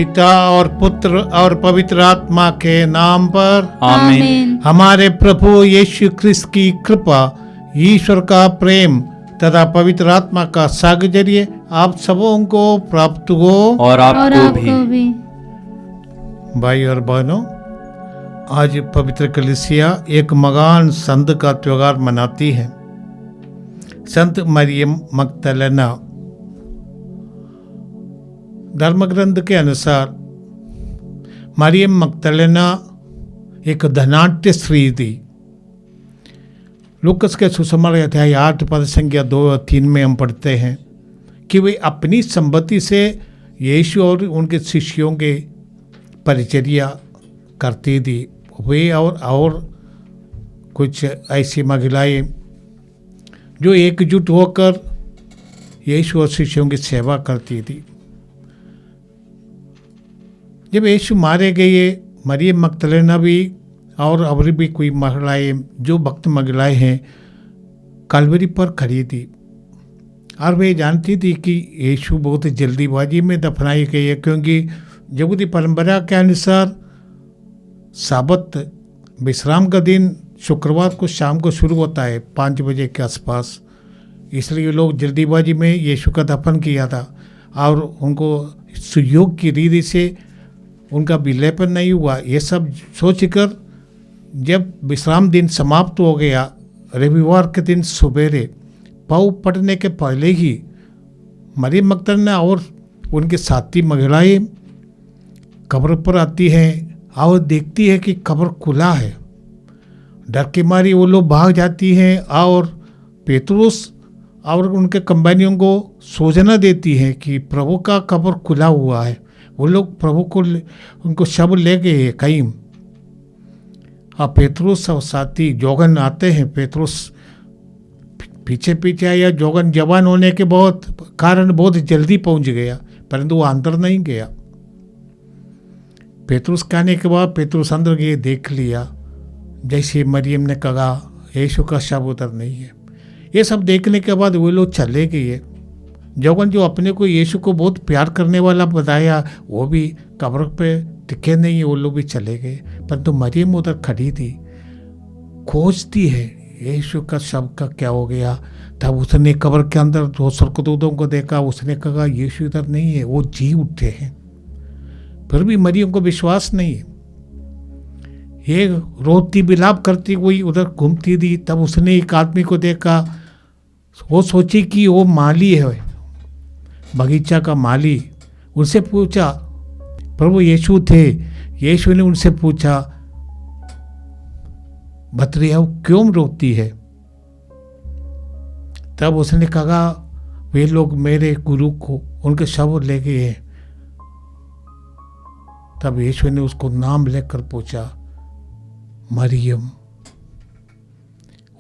पिता और पुत्र और पवित्र आत्मा के नाम पर आमीन। हमारे प्रभु यीशु ख्रिस्त की कृपा, ईश्वर का प्रेम तथा पवित्र आत्मा का साहचर्य आप सबों को प्राप्त हो। और आपको भी। भाई और बहनों, आज पवित्र कलीसिया एक महान संत का त्योहार मनाती है, संत मरियम मगदलेना। धर्म ग्रंथ के अनुसार मरियम मगदलेना एक धनाढ्य स्त्री थी। लूकस के सुसमाचार अध्याय 8 पद संख्या 2 और 3 में हम पढ़ते हैं कि वे अपनी संपत्ति से यीशु और उनके शिष्यों के परिचर्या करती थी। वे और कुछ ऐसी महिलाएं जो एकजुट होकर यीशु और शिष्यों की सेवा करती थी। जब यीशु मारे गए, मरियम मगदलेना भी और भी कोई महिलाएं जो भक्त महिलाएं हैं कलवरी पर खड़ी थी और वे जानती थी कि यीशु बहुत जल्दीबाजी में दफनाई गई है, क्योंकि यहूदी परंपरा के अनुसार साबत विश्राम का दिन शुक्रवार को शाम को शुरू होता है 5 बजे के आसपास। इसलिए लोग जल्दीबाजी में यीशु का दफन किया था और उनको सुयोग की रीति से उनका विलेपन नहीं हुआ। ये सब सोचकर जब विश्राम दिन समाप्त हो गया, रविवार के दिन सवेरे पाँव पड़ने के पहले ही मरियम मगदलेना और उनके साथी महिलाएं कब्र पर आती हैं और देखती है कि कब्र खुला है। डर के मारी वो लोग भाग जाती हैं और पेतरुस और उनके कंपेनियों को सूचना देती हैं कि प्रभु का कब्र खुला हुआ है। वो लोग प्रभु को उनको शव ले गए कहीं। अब पेतरुस और साथी जोगन आते हैं। पेतरुस पीछे पीछे आया। जोगन जवान होने के कारण बहुत जल्दी पहुंच गया, परंतु वो अंदर नहीं गया। पेतरुस के आने के बाद पेतरुस अंदर गए, देख लिया जैसे मरियम ने कहा यीशु का शव उधर नहीं है। ये सब देखने के बाद वो लोग चले गए। जोगन जो अपने को यीशु को बहुत प्यार करने वाला बताया, वो भी कब्र पे टिके नहीं, वो लोग भी चले गए। परंतु मरियम उधर खड़ी थी, खोजती है यीशु का शव का क्या हो गया। तब उसने कब्र के अंदर 2 स्वर्गदूतों को देखा। उसने कहा यीशु इधर नहीं है, वो जी उठे हैं। फिर भी मरियम को विश्वास नहीं है। ये रोती बिलाप करती हुई उधर घूमती थी। तब उसने एक आदमी को देखा। वो सोची कि वो माली है, बगीचा का माली। उनसे पूछा, प्रभु यीशु थे। यीशु ने उनसे पूछा, भतरिया क्यों रोती है। तब उसने कहा वे लोग मेरे गुरु को उनके शव ले गए हैं। तब यीशु ने उसको नाम लेकर पूछा, मरियम।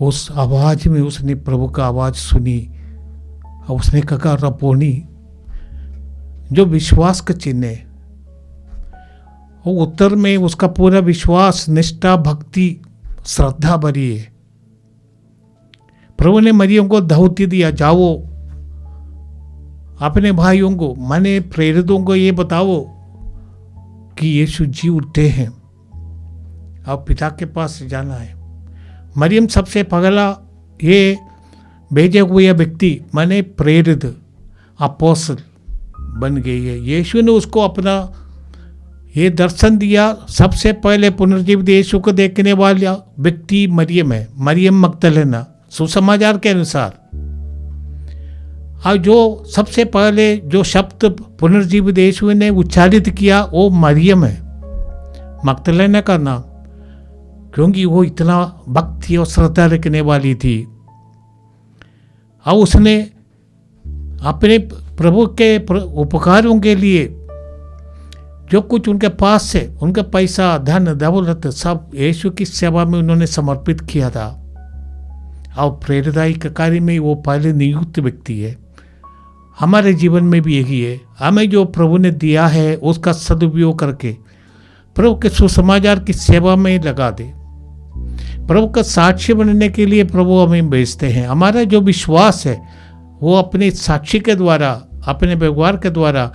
उस आवाज में उसने प्रभु का आवाज सुनी और उसने कहा रब्बोनी, जो विश्वास का चिन्ह है। वो उत्तर में उसका पूरा विश्वास, निष्ठा, भक्ति, श्रद्धा भरी है। प्रभु ने मरियम को धौती दिया, जाओ अपने भाइयों को, माने प्रेरितों को ये बताओ कि यीशु जी उठे हैं, अब पिता के पास जाना है। मरियम सबसे पहला ये भेजे हुए व्यक्ति माने प्रेरित अपोस्तल बन गई है। यीशु ने उसको अपना ये दर्शन दिया। सबसे पहले पुनर्जीवित यीशु को देखने वाला व्यक्ति मरियम है, मरियम मगदलेना, सुसमाचार के अनुसार। और जो सबसे पहले जो शब्द पुनर्जीवित यीशु ने उच्चारित किया वो मरियम है, मगदलेना का नाम, क्योंकि वो इतना भक्ति और श्रद्धा रखने वाली थी। और उसने अपने प्रभु के उपकारों के लिए जो कुछ उनके पास से, उनका पैसा, धन, दौलत, सब यीशु की सेवा में उन्होंने समर्पित किया था। और प्रेरिताई के कार्य में वो पहले नियुक्त व्यक्ति है। हमारे जीवन में भी यही है, हमें जो प्रभु ने दिया है उसका सदुपयोग करके प्रभु के सुसमाचार की सेवा में लगा दे। प्रभु का साक्षी बनने के लिए प्रभु हमें भेजते हैं। हमारा जो विश्वास है वो अपने साक्षी के द्वारा, अपने व्यवहार के द्वारा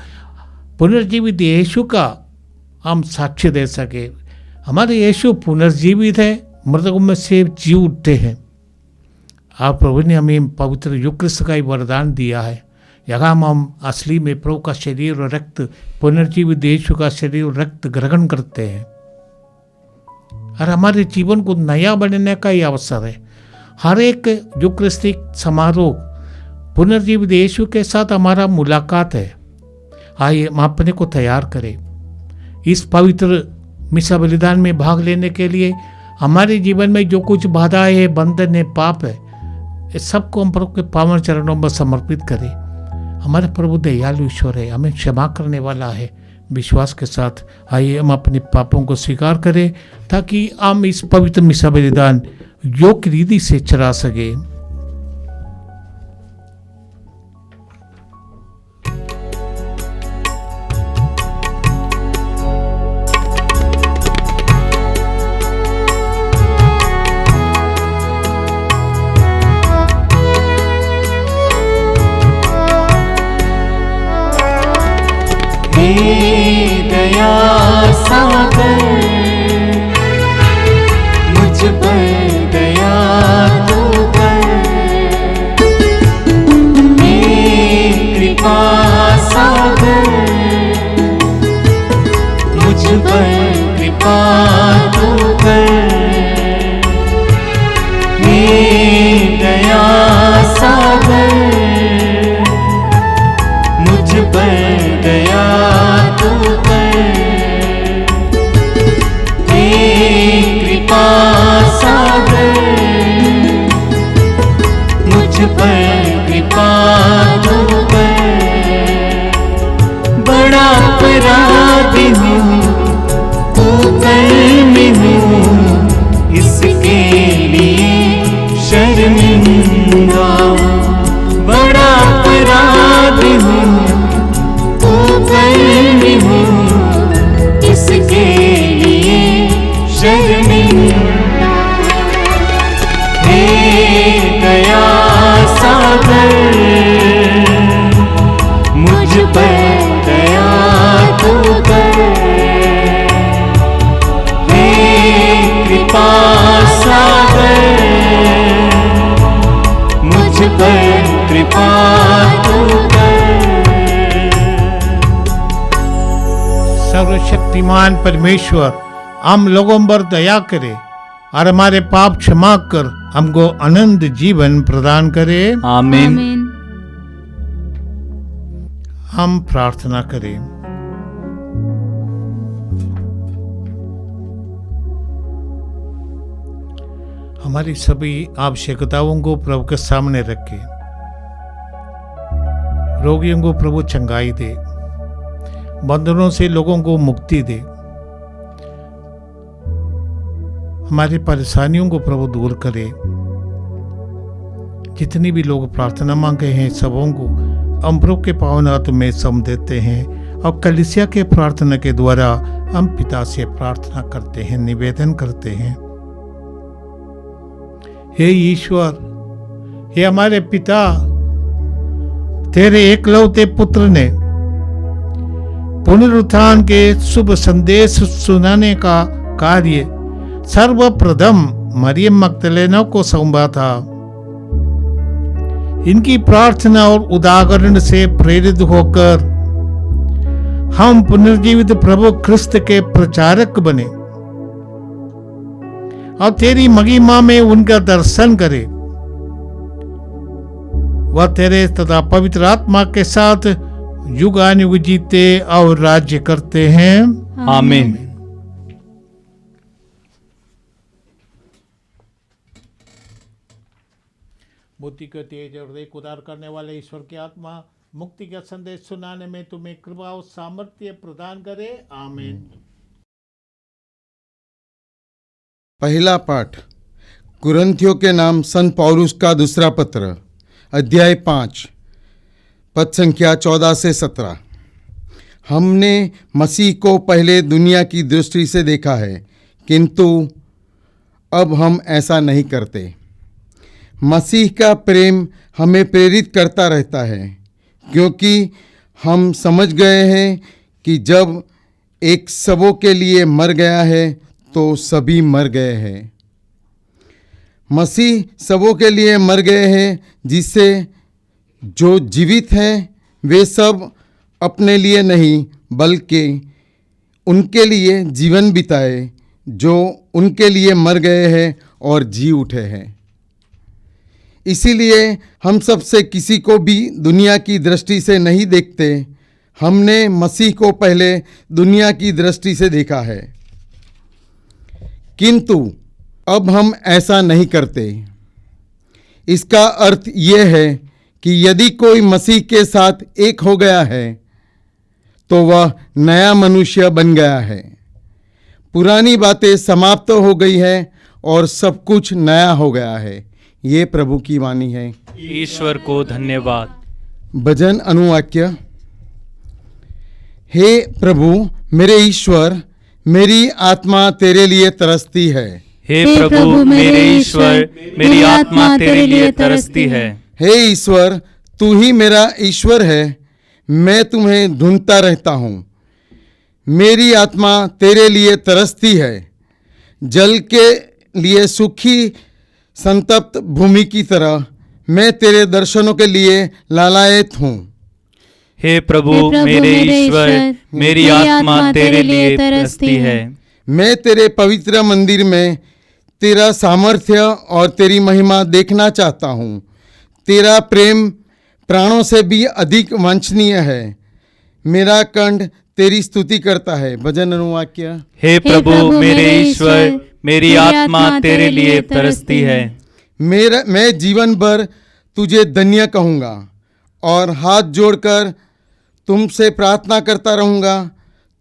पुनर्जीवित यीशु का हम साक्ष्य दे सके। हमारे यीशु पुनर्जीवित है, मृतकों में से जी उठते हैं। आप प्रभु ने हमें पवित्र युक्रिस्त का ही वरदान दिया है। यहाँ हम असली में प्रभु का शरीर और रक्त, पुनर्जीवित यीशु का शरीर और रक्त ग्रहण करते हैं और हमारे जीवन को नया बनने का ही अवसर है। हर एक युक्रिस्तिक समारोह पुनर्जीवित यीशु के साथ हमारा मुलाकात है। आइए हम अपने को तैयार करें इस पवित्र मिसा बलिदान में भाग लेने के लिए। हमारे जीवन में जो कुछ बाधाएं है, बंधन है, पाप है, इस सबको हम प्रभु के पावन चरणों में समर्पित करें। हमारे प्रभु दयालु ईश्वर है, हमें क्षमा करने वाला है। विश्वास के साथ आइए हम अपने पापों को स्वीकार करें ताकि हम इस पवित्र मिसा बलिदान योग्य रीति से चढ़ा सके। दया सागर मुझ पर दया तू कर, हे कृपा सागर मुझ पर कृपा तू कर, हे दया सागर मुझ पर दया तू कर, हे कृपा सागर मुझ पर कृपा तू कर। बड़ा अपराधी हूँ कुकर्म में हूँ, इसके लिए शर्मिंदा। बड़ा अपराधी हूँ कुकर्म हूँ, इसके लिए शर्मिंदा। हे दया सागर मुझ पर दया तू कर, हे कृपा सागर मुझ पर कृपा तू कर। सर्वशक्तिमान परमेश्वर हम लोगों पर दया करे और हमारे पाप क्षमा कर हमको अनंत जीवन प्रदान करे। आमीन। आमीन। हम प्रार्थना करें। हमारी सभी आवश्यकताओं को प्रभु के सामने रखें। रोगियों को प्रभु चंगाई दे, बंधनों से लोगों को मुक्ति दे, हमारी परेशानियों को प्रभु दूर करे। जितनी भी लोग प्रार्थना मांगे हैं सबों को हम प्रभु के पावन हाथ में सौंप देते हैं और कलीसिया के प्रार्थना के द्वारा हम पिता से प्रार्थना करते हैं, निवेदन करते हैं। हे ईश्वर, हे हमारे पिता, तेरे एकलौते पुत्र ने पुनरुत्थान के शुभ संदेश सुनाने का कार्य सर्वप्रथम मरियम मगदलेना को सौंपा था। इनकी प्रार्थना और उदाहरण से प्रेरित होकर हम पुनर्जीवित प्रभु ख्रिस्त के प्रचारक बने और तेरी महिमा में उनका दर्शन करें। वह तेरे तथा पवित्र आत्मा के साथ युगानुयुग जीते और राज्य करते हैं। आमीन। बुद्धि को तेज और हृदय को उदार करने वाले ईश्वर की आत्मा मुक्ति का संदेश सुनाने में तुम्हें कृपा और सामर्थ्य प्रदान करे। आमीन। पहला पाठ कुरिन्थियों के नाम संत पौलुस का दूसरा पत्र, अध्याय 5, पद संख्या 14 से 17। हमने मसीह को पहले दुनिया की दृष्टि से देखा है, किंतु अब हम ऐसा नहीं करते। मसीह का प्रेम हमें प्रेरित करता रहता है, क्योंकि हम समझ गए हैं कि जब एक सबों के लिए मर गया है तो सभी मर गए हैं। मसीह सबों के लिए मर गए हैं, जिससे जो जीवित हैं वे सब अपने लिए नहीं बल्कि उनके लिए जीवन बिताए जो उनके लिए मर गए हैं और जी उठे हैं। इसीलिए हम सब से किसी को भी दुनिया की दृष्टि से नहीं देखते। हमने मसीह को पहले दुनिया की दृष्टि से देखा है, किंतु अब हम ऐसा नहीं करते। इसका अर्थ यह है कि यदि कोई मसीह के साथ एक हो गया है तो वह नया मनुष्य बन गया है। पुरानी बातें समाप्त हो गई है और सब कुछ नया हो गया है। ये प्रभु की वाणी है। ईश्वर को धन्यवाद। भजन अनुवाक्य। हे प्रभु मेरे ईश्वर, मेरी आत्मा तेरे लिए तरसती है। हे प्रभु मेरे ईश्वर, मेरी आत्मा तेरे लिए तरसती है। हे ईश्वर, तू ही मेरा ईश्वर है, मैं तुम्हें ढूंढता रहता हूँ। मेरी आत्मा तेरे लिए तरसती है, जल के लिए सूखी संतप्त भूमि की तरह मैं तेरे दर्शनों के लिए लालायित हूँ। हे प्रभु मेरे ईश्वर, मेरी आत्मा तेरे लिए तरसती है। मैं तेरे पवित्र मंदिर में तेरा सामर्थ्य और तेरी महिमा देखना चाहता हूँ। तेरा प्रेम प्राणों से भी अधिक वांछनीय है। मेरा कंठ तेरी स्तुति करता है। भजन अनुवाक्य। हे प्रभु मेरे ईश्वर, मेरी आत्मा तेरे लिए तरसती है। मैं जीवन भर तुझे धन्य कहूँगा और हाथ जोड़कर तुमसे प्रार्थना करता रहूँगा।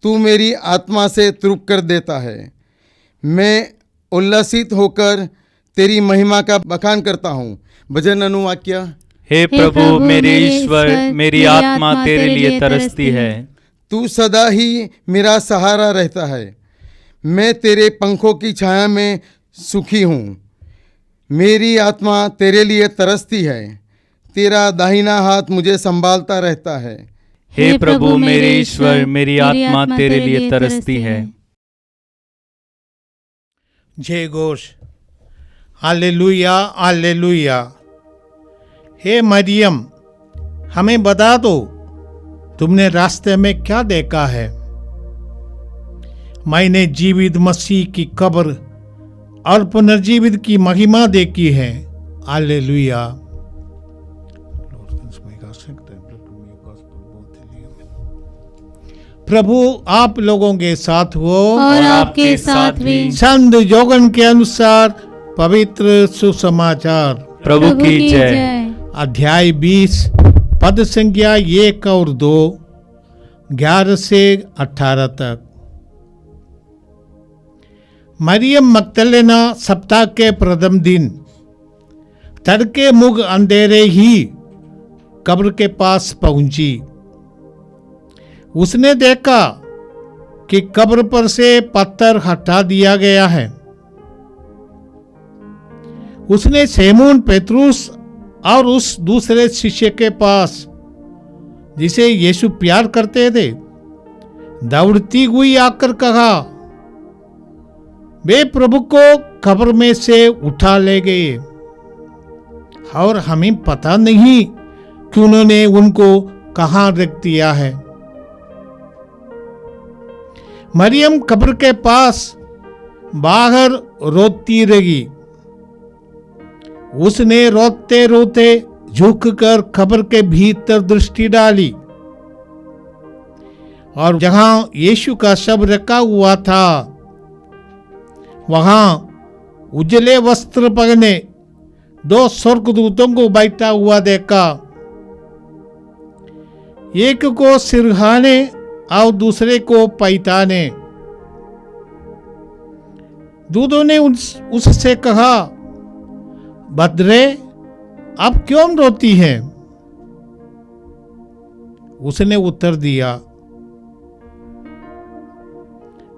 तू मेरी आत्मा से तृप्त कर देता है। मैं उल्लसित होकर तेरी महिमा का बखान करता हूँ। भजन अनुवाक्य। हे प्रभु मेरे ईश्वर, मेरी आत्मा तेरे लिए तरसती है। तू सदा ही मेरा सहारा रहता है। मैं तेरे पंखों की छाया में सुखी हूँ। मेरी आत्मा तेरे लिए तरसती है। तेरा दाहिना हाथ मुझे संभालता रहता है। हे प्रभु मेरे ईश्वर, मेरी आत्मा तेरे लिए तरसती है। जय घोष। Hallelujah, hallelujah. हे मरियम, हमें बता दो, तुमने रास्ते में क्या देखा है? मैंने जीवित मसीह की कब्र और पुनर्जीवित की महिमा देखी है। हालेलुया। प्रभु आप लोगों के साथ हो और आपके साथ भी। संत योगन के अनुसार पवित्र सुसमाचार। प्रभु की जय। अध्याय 20 पद संख्या 1 और 2, 11 से 18 तक। मरियम मगदलेना सप्ताह के प्रथम दिन तड़के मुग अंधेरे ही कब्र के पास पहुंची। उसने देखा कि कब्र पर से पत्थर हटा दिया गया है। उसने शमौन पेतरुस और उस दूसरे शिष्य के पास, जिसे यीशु प्यार करते थे, दौड़ती हुई आकर कहा, वे प्रभु को कब्र में से उठा ले गए और हमें पता नहीं कि उन्होंने उनको कहां रख दिया है। मरियम कब्र के पास बाहर रोती रही। उसने रोते रोते झुककर कब्र के भीतर दृष्टि डाली और जहां यीशु का शव रखा हुआ था, वहां उजले वस्त्र पहने 2 स्वर्गदूतों को बैठा हुआ देखा। एक को सिरहाने और दूसरे को पैताने। दूतों ने उससे कहा, बद्रे, अब क्यों रोती है? उसने उत्तर दिया,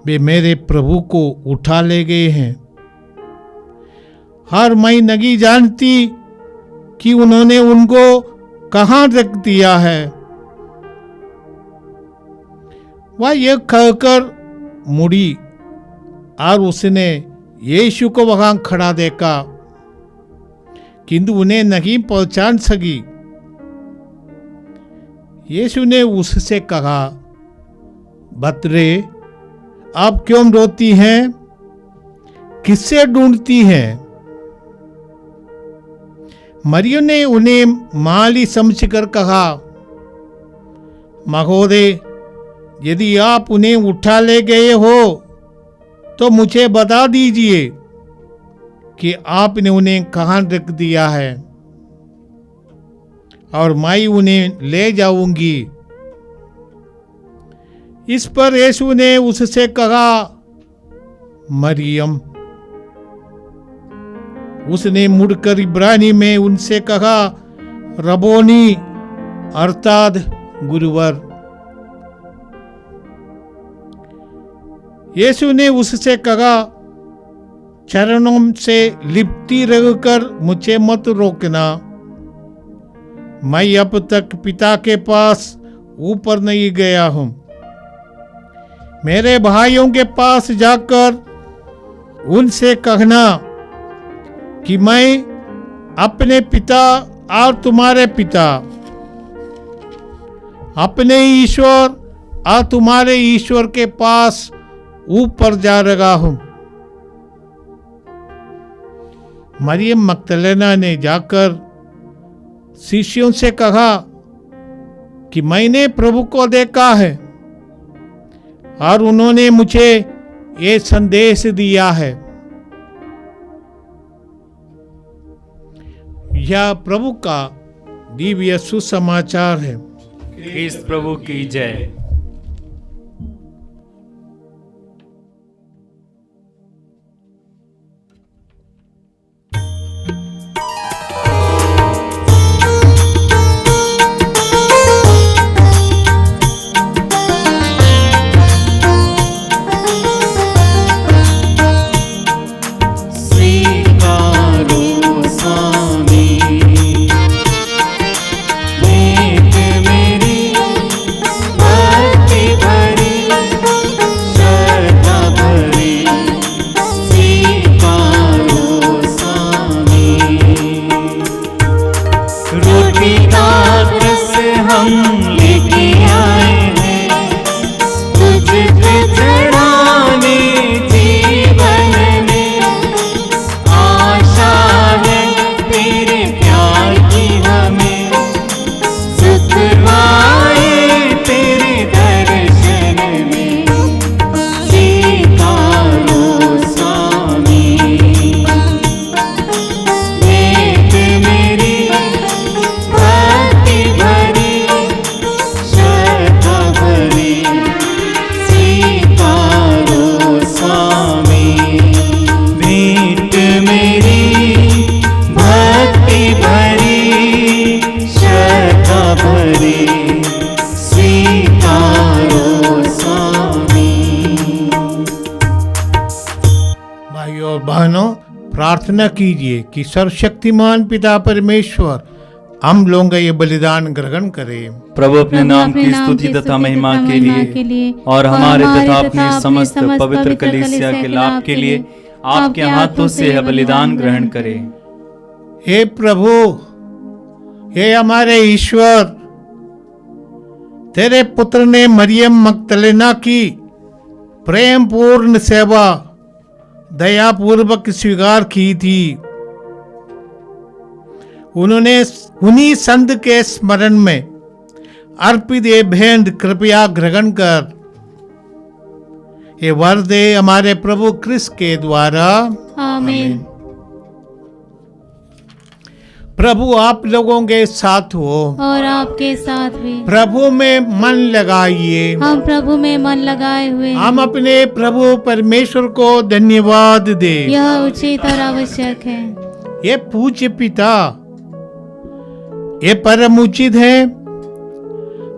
वे मेरे प्रभु को उठा ले गए हैं और मैं नहीं जानती कि उन्होंने उनको कहां रख दिया है। वह यह कहकर मुड़ी और उसने यीशु को वहां खड़ा देखा, किंतु उन्हें नहीं पहचान सकी। यीशु ने उससे कहा, बतरे, आप क्यों रोती हैं? किससे ढूंढती हैं? मरियम ने उन्हें माली समझकर कहा, महोदय, यदि आप उन्हें उठा ले गए हो तो मुझे बता दीजिए कि आपने उन्हें कहाँ रख दिया है, और मैं उन्हें ले जाऊंगी। इस पर यीशु ने उससे कहा, मरियम। उसने मुड़कर इब्रानी में उनसे कहा, रबोनी, अर्थात गुरुवर। यीशु ने उससे कहा, चरणों से लिपटी रहकर मुझे मत रोकना। मैं अब तक पिता के पास ऊपर नहीं गया हूं। मेरे भाइयों के पास जाकर उनसे कहना कि मैं अपने पिता और तुम्हारे पिता, अपने ईश्वर और तुम्हारे ईश्वर के पास ऊपर जा रहा हूं। मरियम मगदलेना ने जाकर शिष्यों से कहा कि मैंने प्रभु को देखा है और उन्होंने मुझे ये संदेश दिया है। यह प्रभु का दिव्य सुसमाचार है। ख्रीस्त प्रभु की जय। प्रार्थना कीजिए कि सर्वशक्तिमान पिता परमेश्वर हम लोग ये बलिदान ग्रहण करें। प्रभु अपने नाम की स्तुति तथा महिमा के लिए और हमारे तथा अपने समस्त पवित्र कलीसिया के लाभ के लिए आपके हाथों से यह बलिदान ग्रहण करें। हे प्रभु, हे हमारे ईश्वर, तेरे पुत्र ने मरियम मगदलेना की प्रेम पूर्ण सेवा दयापूर्वक स्वीकार की थी। उन्होंने उन्हीं संत के स्मरण में अर्पित ये भेंट कृपया ग्रहण कर ये वर दे हमारे प्रभु क्रिस्त के द्वारा। आमीन। प्रभु आप लोगों के साथ हो और आपके साथ भी। प्रभु में मन लगाइए। हम प्रभु में मन लगाए हुए हैं। हम अपने प्रभु परमेश्वर को धन्यवाद दे। यह उचित और आवश्यक है। ये पूज्य पिता, ये परम उचित है,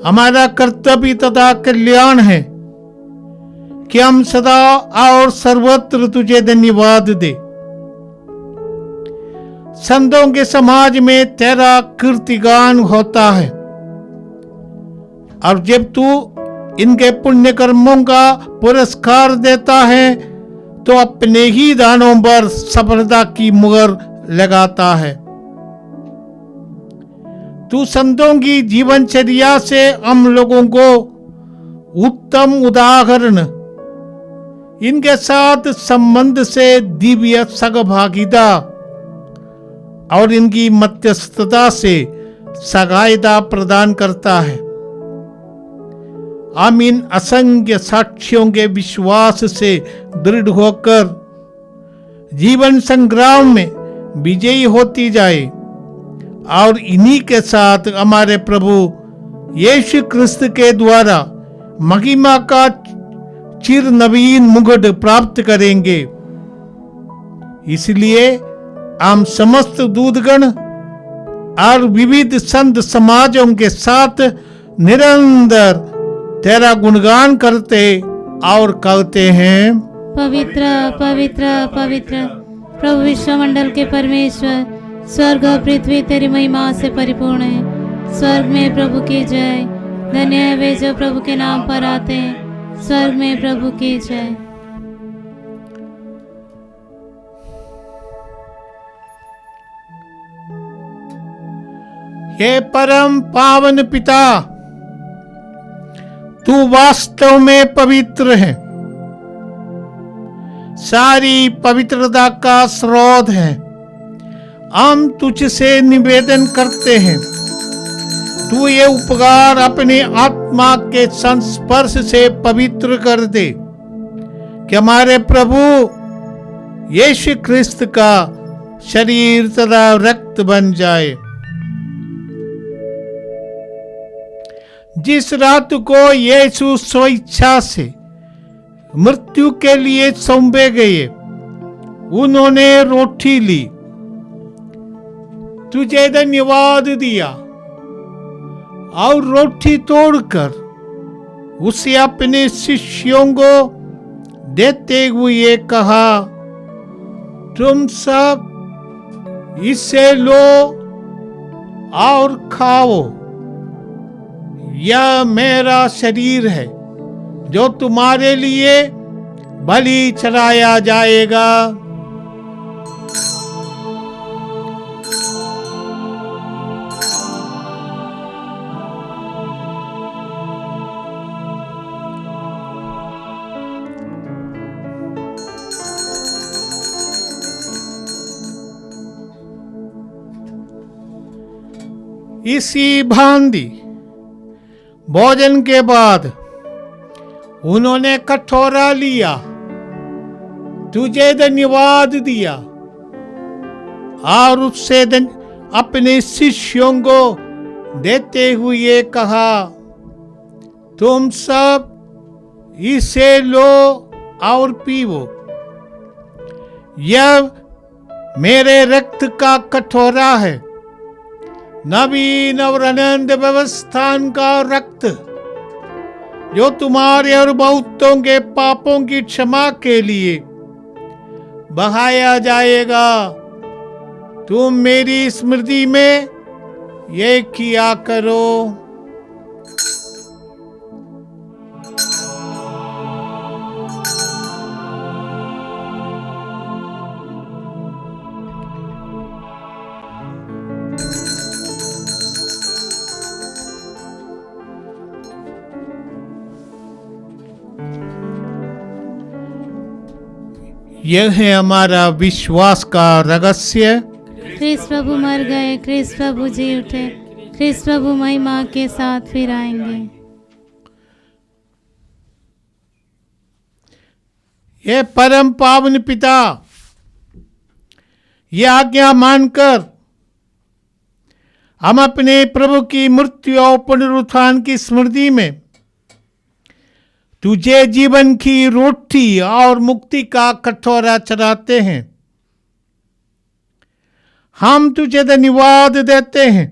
हमारा कर्तव्य तथा कल्याण है कि हम सदा और सर्वत्र तुझे धन्यवाद दे। संतों के समाज में तेरा कीर्तिगान होता है और जब तू इनके पुण्य कर्मों का पुरस्कार देता है तो अपने ही दानों पर सफलता की मुहर लगाता है। तू संतों की जीवनचर्या से हम लोगों को उत्तम उदाहरण, इनके साथ संबंध से दिव्य सहभागिता और इनकी मध्यस्थता से सहायता प्रदान करता है। हम इन असंख्य साक्ष्यों के विश्वास से दृढ़ होकर जीवन संग्राम में विजयी होती जाए और इन्हीं के साथ हमारे प्रभु यीशु क्रिस्त के द्वारा महिमा का चिर नवीन मुकुट प्राप्त करेंगे। इसलिए हम समस्त दूतगण और विविध संत समाजों के साथ निरंतर तेरा गुणगान करते और कहते हैं, पवित्र पवित्र पवित्र प्रभु विश्वमंडल के परमेश्वर, स्वर्ग और पृथ्वी तेरी महिमा से परिपूर्ण है। स्वर्ग में प्रभु की जय। धन्य है वे जो प्रभु के नाम पर आते हैं। स्वर्ग में प्रभु की जय। हे परम पावन पिता, तू वास्तव में पवित्र है, सारी पवित्रता का स्रोत है। हम तुझसे निवेदन करते हैं, तू ये उपकार अपने आत्मा के संस्पर्श से पवित्र कर दे कि हमारे प्रभु यीशु क्रिस्त का शरीर तथा रक्त बन जाए। जिस रात को यीशु स्वेच्छा से मृत्यु के लिए सौंपे गए, उन्होंने रोटी ली, तुझे धन्यवाद दिया और रोटी तोड़कर उसे अपने शिष्यों को देते हुए कहा, तुम सब इसे लो और खाओ, यह मेरा शरीर है जो तुम्हारे लिए बलि चढ़ाया जाएगा। इसी भांति भोजन के बाद उन्होंने कटोरा लिया, तुझे धन्यवाद दिया और उससे अपने शिष्यों को देते हुए कहा, तुम सब इसे लो और पीवो, यह मेरे रक्त का कटोरा है, नवीन और अनंत व्यवस्थान का रक्त, जो तुम्हारे और बहुतों के पापों की क्षमा के लिए बहाया जाएगा। तुम मेरी स्मृति में ये किया करो। यह है हमारा विश्वास का रहस्य। ख्रिस्त प्रभु मर गए, ख्रिस्त प्रभु जी उठे, ख्रिस्त प्रभु महिमा के साथ फिर आएंगे। ये परम पावन पिता, ये आज्ञा मानकर हम अपने प्रभु की मृत्यु और पुनरुत्थान की स्मृति में तुझे जीवन की रोटी और मुक्ति का कटोरा चढ़ाते हैं। हम तुझे धन्यवाद देते हैं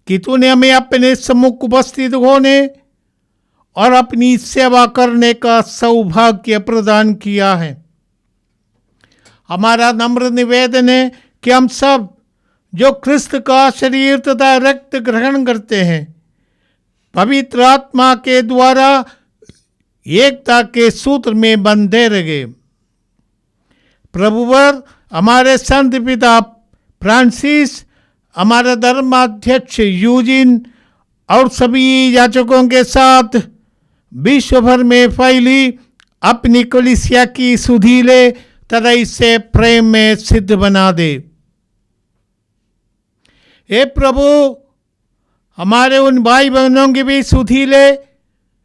कि तूने हमें अपने सम्मुख उपस्थित होने और अपनी सेवा करने का सौभाग्य प्रदान किया है। हमारा नम्र निवेदन है कि हम सब जो ख्रिस्त का शरीर तथा रक्त ग्रहण करते हैं, पवित्र आत्मा के द्वारा एकता के सूत्र में बंधे रहे। प्रभुवर हमारे संत पिता फ्रांसिस, हमारा धर्माध्यक्ष यूजिन और सभी याजकों के साथ विश्व भर में फैली अपनी कलीसिया की सुधीले तथा इसे प्रेम में सिद्ध बना दे। हे प्रभु, हमारे उन भाई बहनों की भी सुधीले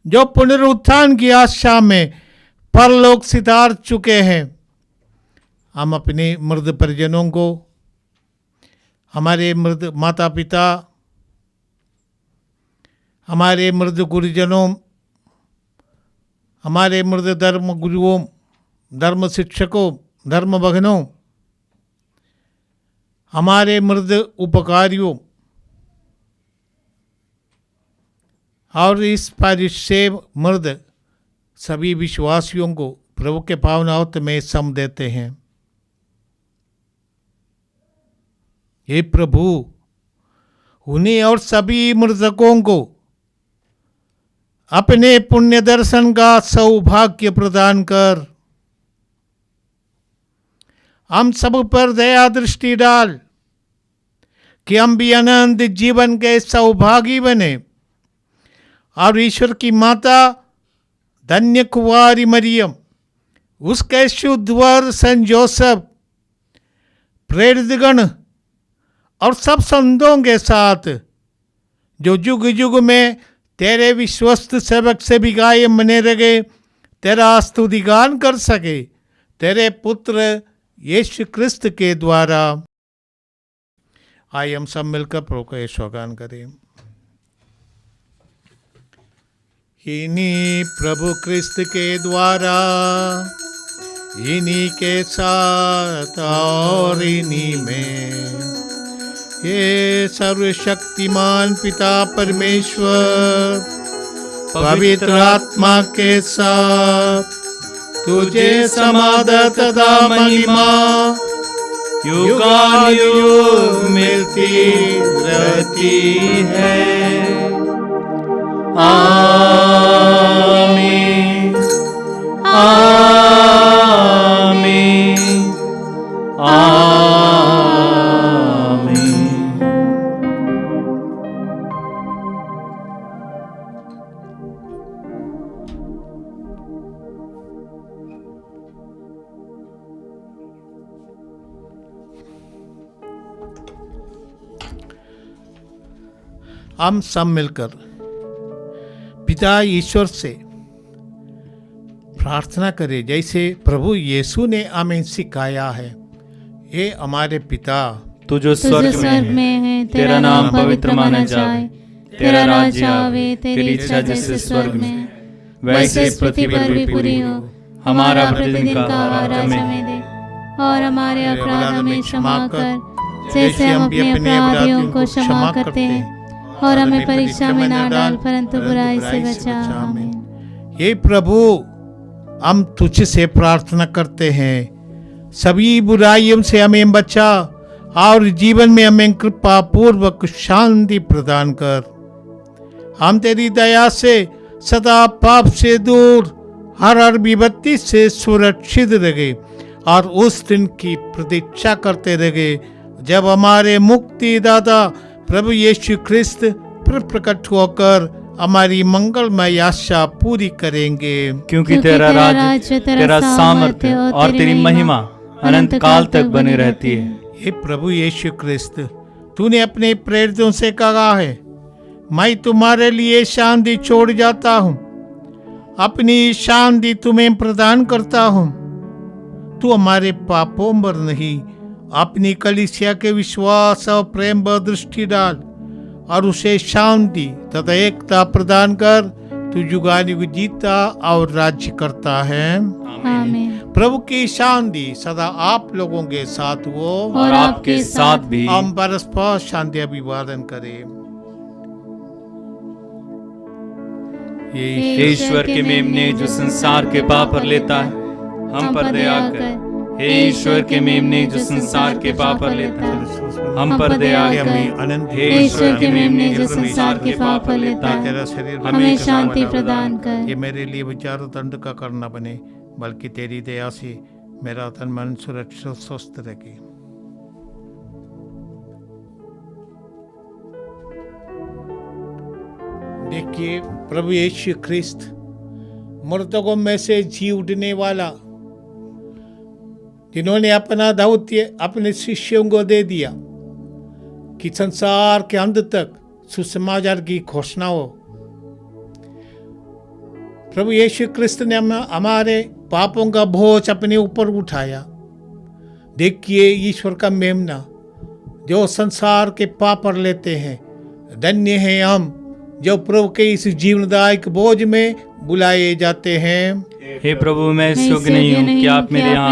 जो पुनरुत्थान की आशा में परलोक सिधार चुके हैं। हम अपने मृत परिजनों को, हमारे मृत माता पिता, हमारे मृत गुरुजनों, हमारे मृत धर्म गुरुओं, धर्म शिक्षकों, धर्म भगनों, हमारे मृत उपकारियों और इस पारिश से मृत सभी विश्वासियों को प्रभु के पावन हाथ में सम देते हैं। हे प्रभु, उन्हें और सभी मृतकों को अपने पुण्य दर्शन का सौभाग्य प्रदान कर। हम सब पर दया दृष्टि डाल कि हम भी अनंत जीवन के सौभागी बने और ईश्वर की माता धन्य कुंवारी मरियम, उसके शुद्ध वर संत जोसेफ, प्रेरितगण और सब संतों के साथ जो युग युग में तेरे विश्वस्त सेवक से भी कायम बने रहे, तेरा स्तुति गान कर सके, तेरे पुत्र यीशु क्रिस्त के द्वारा। आइए हम सब मिलकर प्रभु का यशोगान करें। इन्हीं प्रभु क्रिस्त के द्वारा, इन्हीं के साथ और इन्हीं में, ये सर्वशक्तिमान पिता परमेश्वर पवित्र आत्मा के साथ तुझे समाधान तथा महिमा युगानुयुग मिलती रहती है। आमीन, आमीन, आमीन। हम सब मिलकर पिता ईश्वर से प्रार्थना करें जैसे प्रभु यीशु ने हमें सिखाया है। हे हमारे पिता, तू जो स्वर्ग में है, तेरा नाम पवित्र माना जाए, तेरा राज्य आवे, तेरी इच्छा जैसे स्वर्ग में वैसे पृथ्वी पर भी पूरी हो। हमारा प्रतिदिन का आहार हमें दे और हमारे अपराध हमें क्षमा कर जैसे हम अपने अपराधियों को क्षमा करते हैं, और हमें परीक्षा में ना डाल परंतु बुराई से बचा। आमीन। हे प्रभु, हम तुझसे प्रार्थना करते हैं, सभी बुराइयों से हमें बचा और जीवन में हमें कृपा पूर्वक शांति प्रदान कर। हम तेरी दया से सदा पाप से दूर, हर विपत्ति से सुरक्षित रहे और उस दिन की प्रतीक्षा करते रहे जब हमारे मुक्तिदाता प्रभु यीशु क्रिस्त प्रकट होकर हमारी मंगलमय आशा पूरी करेंगे। क्योंकि तेरा राज्य, तेरा सामर्थ्य और तेरी महिमा अनंत काल तक बनी रहती है। हे प्रभु यीशु क्रिस्त, तूने अपने प्रेरितों से कहा है, मैं तुम्हारे लिए शांति छोड़ जाता हूँ, अपनी शांति तुम्हें प्रदान करता हूँ। तू हमारे पापों पर नहीं, अपनी कलीसिया के विश्वास और प्रेम पर दृष्टि डाल और उसे शांति तथा एकता प्रदान कर। तू युगानुयुग जीता और राज्य करता है। आमीन। प्रभु की शांति सदा आप लोगों के साथ हो और आपके साथ भी। हम परस्पर शांति अभिवादन करें। ईश्वर के मेमने जो संसार के पाप पर लेता है, हम पर दया कर हे ईश्वर के मेमने जो संसार के पाप पर लेता है, हम पर दया कर। हे ईश्वर के मेमने जो संसार के पाप पर लेता है, तेरा शरीर हमें शांति प्रदान कर। ये मेरे लिए विचार दंड का करना बने, बल्कि तेरी दया से मेरा तन मन सुरक्षित स्वस्थ रहे। देखिए, प्रभु यीशु ख्रिस्त मृतकों में से जी उठने वाला, जिन्होंने अपना दौत्य अपने शिष्यों को दे दिया कि संसार के अंत तक सुसमाचार की घोषणा हो। प्रभु यीशु ख्रिस्त ने हमारे पापों का बोझ अपने ऊपर उठाया। देखिए, ईश्वर का मेमना जो संसार के पाप पर लेते हैं। धन्य हैं हम जो प्रभु के इस जीवनदायक बोझ में बुलाए जाते हैं। हे प्रभु, मैं इस योग्य नहीं हूँ कि आप मेरे यहाँ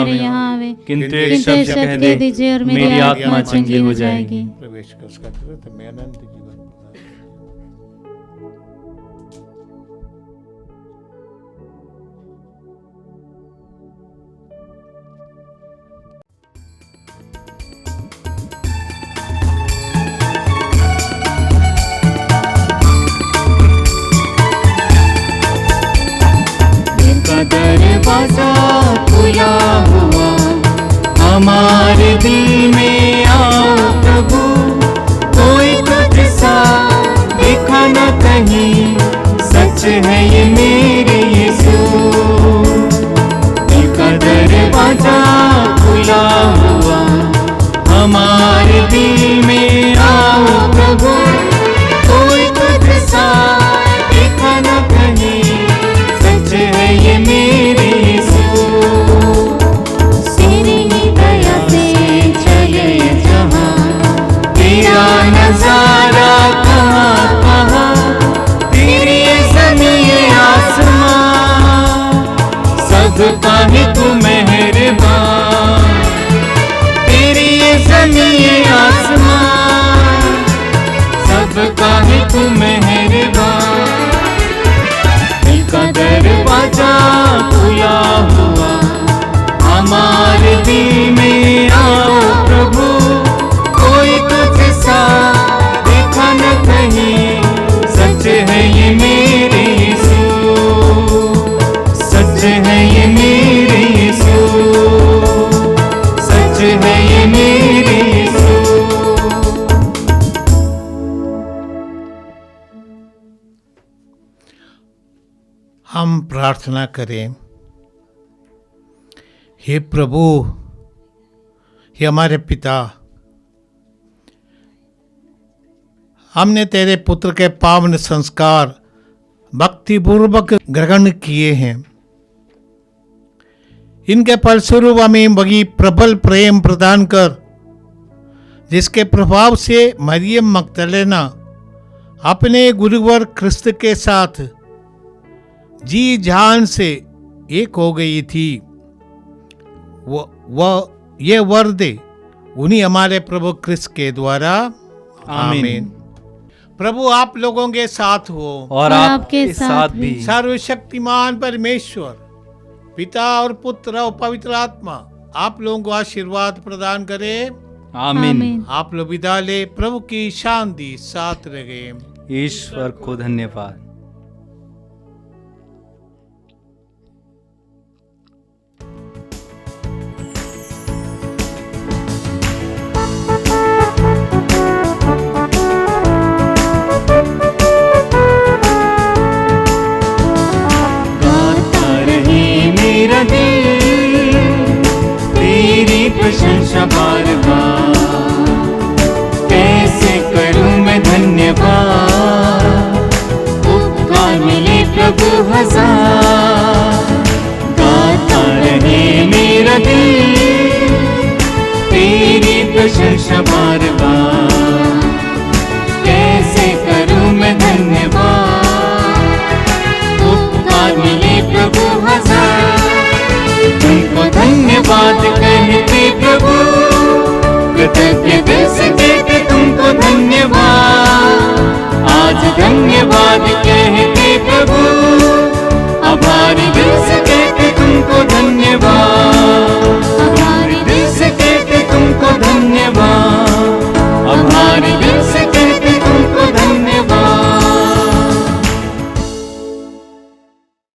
आवे, किंतु एक शब्द कह दे और मेरी आत्मा चंगी हो जाएगी। प्रवेश कर उसका तो मैं अनंत जीवन दरवाजा खुला हुआ, हमारे दिल में आओ प्रभु। कोई तुझसा देखा न कहीं, सच है ये मेरे यीशु। दिल का दरवाजा खुला हुआ, हमारे दिल में आओ प्रभु। कोई तुझसा देखा न कहीं, सच है ये मेरे यीशु। तेरी दया से चले जहाँ, तेरा नजारा कहाँ कहाँ। तेरी ज़मीन आसमां, सबका ही तू मेहरबान। तेरी ज़मीन आसमां, सबका ही तू मेहरबान। का दरवाजा खुला हुआ, हमारे दिल में आओ प्रभु। कोई तुझसा देखा न कहीं, सच है ये मेरे यीशु। सच है ये मेरे यीशु, सच है ये मेरे यीशु। हम प्रार्थना करें। हे प्रभु, हे हमारे पिता, हमने तेरे पुत्र के पावन संस्कार भक्तिपूर्वक ग्रहण किए हैं। इनके फलस्वरूप हमें वही प्रबल प्रेम प्रदान कर, जिसके प्रभाव से मरियम मगदलेना अपने गुरुवर ख्रिस्त के साथ जी जान से एक हो गई थी। ये वर दे उन्हीं हमारे प्रभु ख्रिस्त के द्वारा। आमीन। प्रभु आप लोगों के साथ हो और आपके साथ भी। सर्वशक्तिमान परमेश्वर पिता और पुत्र और पवित्र आत्मा आप लोगों को आशीर्वाद प्रदान करे। आमीन। आप लोग विदा ले, प्रभु की शांति साथ रहे। ईश्वर को धन्यवाद। प्रशंसा बार बार कैसे करूं मैं धन्यवाद। उपकार मिले प्रभु हजार, गाता रहे मेरा दिल तेरी प्रशंसा बार बार। कैसे करूं मैं धन्यवाद। उपकार मिले प्रभु हजार, तुमको धन्यवाद कहते प्रभु, कृतज्ञ दिल से